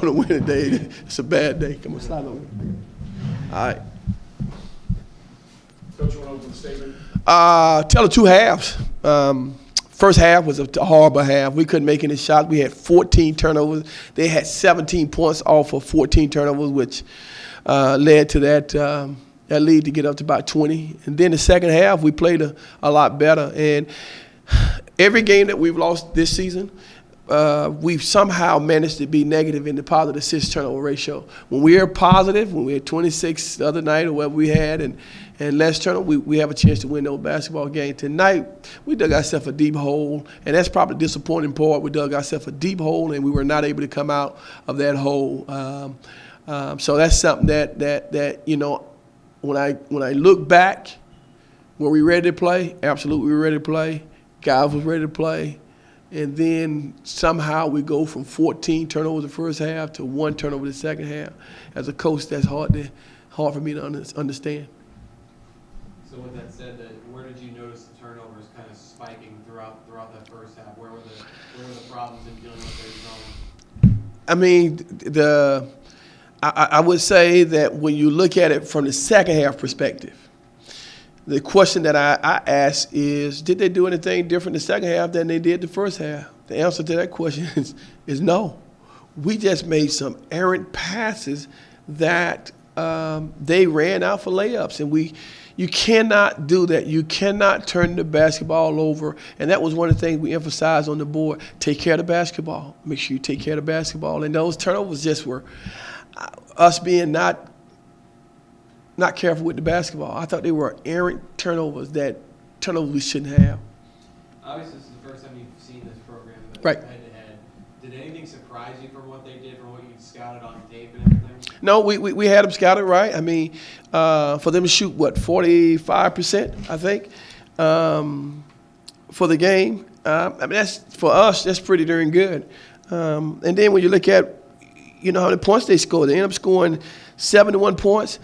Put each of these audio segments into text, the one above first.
on a winning day, it's a bad day. Come on, slide over. All right. Coach, you want to open the statement? Tell the two halves. First half was a horrible half. We couldn't make any shots. We had 14 turnovers. They had 17 points off of 14 turnovers, which led to that lead to get up to about 20. And then the second half, we played a lot better. And every game that we've lost this season, we've somehow managed to be negative in the positive assist turnover ratio. When we are positive, when we had 26 the other night or whatever we had, and less turnover, we have a chance to win those basketball games. Tonight, we dug ourselves a deep hole, and that's probably the disappointing part. We dug ourselves a deep hole, and we were not able to come out of that hole. So that's something that you know, when I look back, were we ready to play? Absolutely, we were ready to play. Guys was ready to play. And then somehow we go from 14 turnovers the first half to 1 turnover the second half. As a coach, that's hard for me to understand. So with that said, where did you notice the turnovers kind of spiking throughout that first half? Where were the problems in dealing with their zone? I mean, I would say that when you look at it from the second half perspective, the question that I ask is, did they do anything different in the second half than they did the first half? The answer to that question is no. We just made some errant passes that they ran out for layups, and you cannot do that. You cannot turn the basketball over, and that was one of the things we emphasized on the board. Take care of the basketball. Make sure you take care of the basketball. And those turnovers just were us being not careful with the basketball. I thought they were errant turnovers we shouldn't have. Obviously, this is the first time you've seen this program right. head-to-head. Did anything surprise you from what they did, from what you scouted on tape and everything? No, we had them scouted right. I mean, for them to shoot, 45%, I think, for the game. I mean, that's, for us, that's pretty darn good. And then when you look at, you know, how many points they scored, they end up scoring 71 points.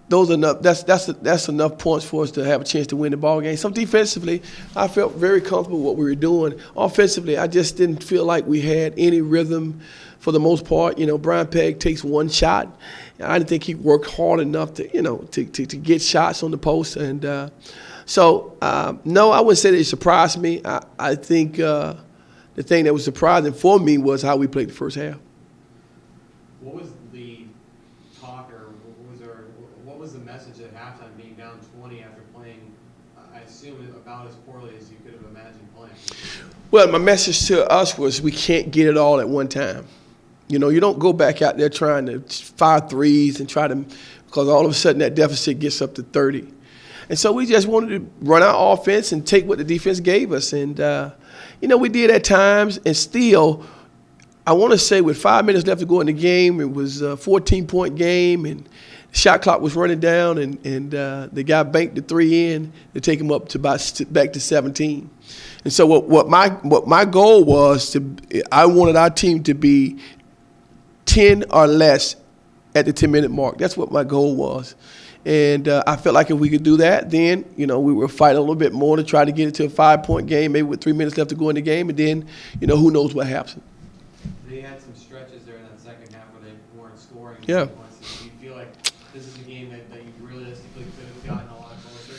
Those are enough. That's enough points for us to have a chance to win the ball game. So defensively, I felt very comfortable with what we were doing. Offensively, I just didn't feel like we had any rhythm for the most part. You know, Brian Pegg takes one shot. I didn't think he worked hard enough to, you know, to get shots on the post. And no, I wouldn't say that it surprised me. I think the thing that was surprising for me was how we played the first half. What was the talk, or what was the message at halftime, being down 20 after playing, I assume, about as poorly as you could have imagined playing? Well, my message to us was we can't get it all at one time. You know, you don't go back out there trying to fire threes and try to, because all of a sudden that deficit gets up to 30. And so we just wanted to run our offense and take what the defense gave us. And, you know, we did at times, and still, I want to say with 5 minutes left to go in the game, it was a 14-point game, and the shot clock was running down, and the guy banked the three in to take him up to back to 17. And so what my goal was, I wanted our team to be 10 or less at the 10-minute mark. That's what my goal was. And I felt like if we could do that, then, you know, we would fight a little bit more to try to get it to a 5-point game, maybe with 3 minutes left to go in the game, and then, you know, who knows what happens. They had some stretches there in that second half where they weren't scoring. Yeah. Do you feel like this is a game that you realistically could have gotten a lot closer?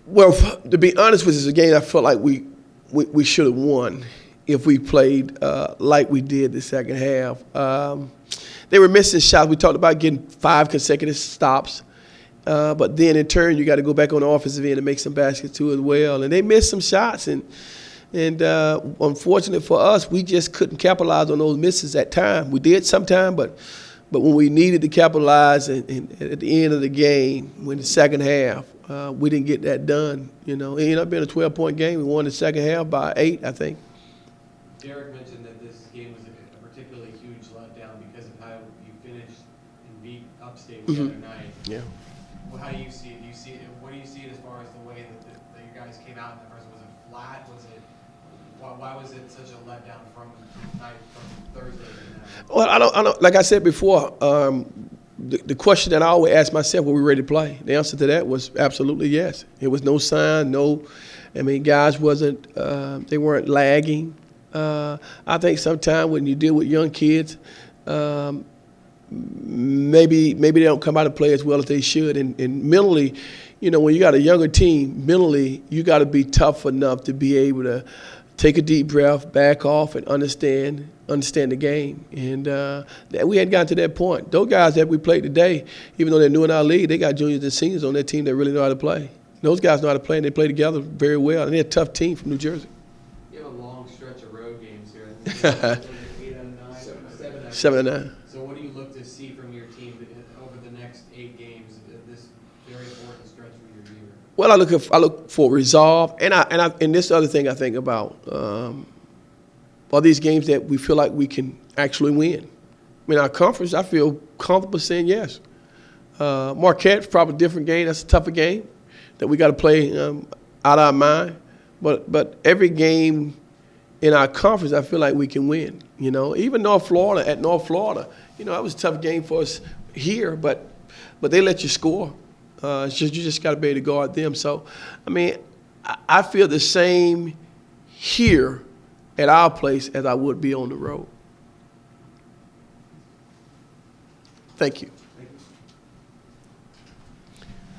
Well, to be honest with you, it's a game I felt like we should have won if we played like we did the second half. They were missing shots. We talked about getting 5 consecutive stops. But then in turn, you got to go back on the offensive end and make some baskets too as well. And they missed some shots. And unfortunately for us, we just couldn't capitalize on those misses at time. We did sometime, but when we needed to capitalize and at the end of the game, when the second half, we didn't get that done. You know, it ended up being a 12-point game. We won the second half by 8, I think. Derek mentioned that this game was a particularly huge letdown because of how you finished and beat Upstate the other night. Yeah. Well, how do you see it? What do you see it as far as the way that you guys came out in the first? Was it flat? Why was it such a letdown from Thursday? Well, I don't. Like I said before, the question that I always ask myself: were we ready to play? The answer to that was absolutely yes. It was no sign, no. I mean, guys they weren't lagging. I think sometimes when you deal with young kids, maybe they don't come out and play as well as they should. And mentally, when you got a younger team, mentally you got to be tough enough to be able to take a deep breath, back off, and understand the game. And we hadn't gotten to that point. Those guys that we played today, even though they're new in our league, they got juniors and seniors on their team that really know how to play. Those guys know how to play, and they play together very well. And they're a tough team from New Jersey. You have a long stretch of road games here. 8 out of 9, 7 out of 7 and 9. So what do you look to see from your team over the next 8 games, this very important stretch of your year? Well, I look for resolve, and this other thing I think about are these games that we feel like we can actually win. I mean, our conference, I feel comfortable saying yes. Marquette's probably a different game. That's a tougher game that we got to play out of our mind. But every game in our conference, I feel like we can win. Even North Florida, that was a tough game for us here, but they let you score. You just got to be able to guard them. So, I mean, I feel the same here at our place as I would be on the road. Thank you.